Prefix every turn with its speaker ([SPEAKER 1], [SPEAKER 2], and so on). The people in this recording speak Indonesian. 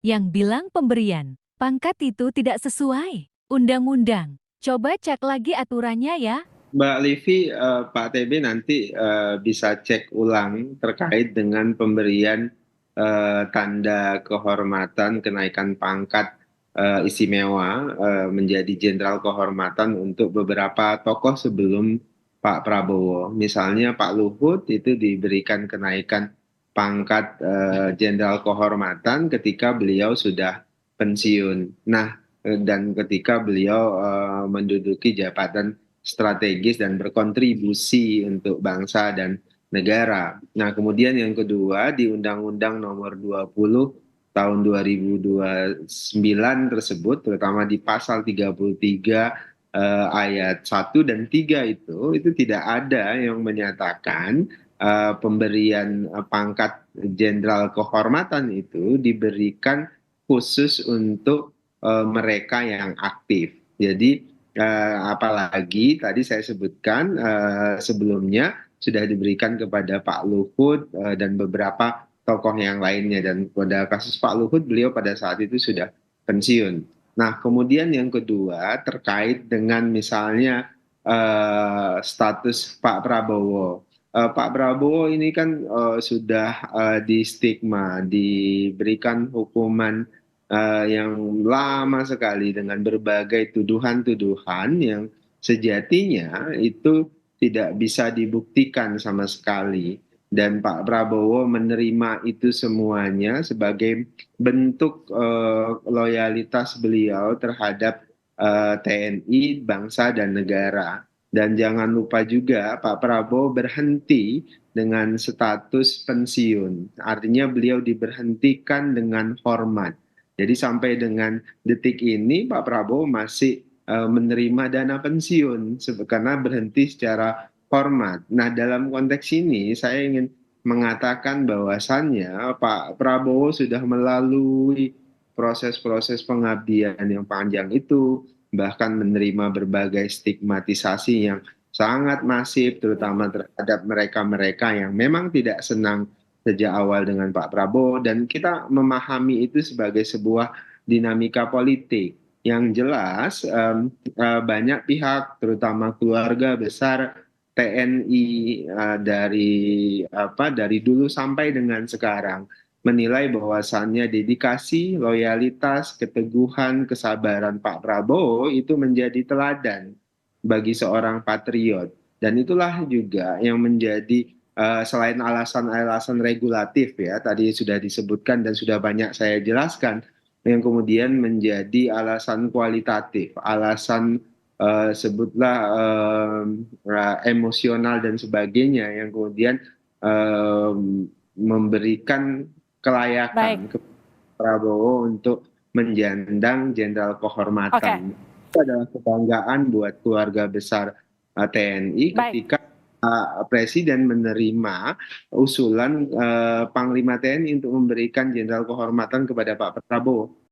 [SPEAKER 1] yang bilang pemberian pangkat itu tidak sesuai undang-undang. Coba cek lagi aturannya ya.
[SPEAKER 2] Mbak Livi, Pak TB nanti bisa cek ulang terkait dengan pemberian tanda kehormatan kenaikan pangkat istimewa menjadi jenderal kehormatan untuk beberapa tokoh sebelum Pak Prabowo. Misalnya Pak Luhut itu diberikan kenaikan pangkat jenderal kehormatan ketika beliau sudah pensiun. Nah, dan ketika beliau menduduki jabatan strategis dan berkontribusi untuk bangsa dan negara. Nah, kemudian yang kedua di Undang-Undang Nomor 20 tahun 2029 tersebut, terutama di pasal 33 ayat 1 dan 3 itu tidak ada yang menyatakan pemberian pangkat jenderal kehormatan itu diberikan khusus untuk mereka yang aktif. Jadi apalagi tadi saya sebutkan sebelumnya sudah diberikan kepada Pak Luhut dan beberapa tokoh yang lainnya, dan pada kasus Pak Luhut beliau pada saat itu sudah pensiun. Nah, kemudian yang kedua terkait dengan misalnya status Pak Prabowo. Pak Prabowo ini kan sudah di stigma, diberikan hukuman yang lama sekali dengan berbagai tuduhan-tuduhan yang sejatinya itu tidak bisa dibuktikan sama sekali. Dan Pak Prabowo menerima itu semuanya sebagai bentuk loyalitas beliau terhadap TNI, bangsa dan negara. Dan jangan lupa juga Pak Prabowo berhenti dengan status pensiun. Artinya beliau diberhentikan dengan hormat. Jadi sampai dengan detik ini Pak Prabowo masih menerima dana pensiun karena berhenti secara hormat. Nah, dalam konteks ini saya ingin mengatakan bahwasannya Pak Prabowo sudah melalui proses-proses pengabdian yang panjang itu, bahkan menerima berbagai stigmatisasi yang sangat masif, terutama terhadap mereka-mereka yang memang tidak senang sejak awal dengan Pak Prabowo, dan kita memahami itu sebagai sebuah dinamika politik. Yang jelas banyak pihak, terutama keluarga besar TNI dari dulu sampai dengan sekarang menilai bahwasannya dedikasi, loyalitas, keteguhan, kesabaran Pak Prabowo itu menjadi teladan bagi seorang patriot. Dan itulah juga yang menjadi selain alasan-alasan regulatif ya, tadi sudah disebutkan dan sudah banyak saya jelaskan, yang kemudian menjadi alasan kualitatif, alasan sebutlah emosional dan sebagainya yang kemudian eh, memberikan
[SPEAKER 1] Baik,
[SPEAKER 2] kelayakan ke Prabowo untuk menjandang jenderal
[SPEAKER 1] oke,
[SPEAKER 2] kehormatan. Itu adalah kebanggaan buat keluarga besar TNI
[SPEAKER 1] baik.
[SPEAKER 2] ketika Presiden menerima usulan Panglima TNI untuk memberikan jenderal kehormatan kepada Pak Prabowo.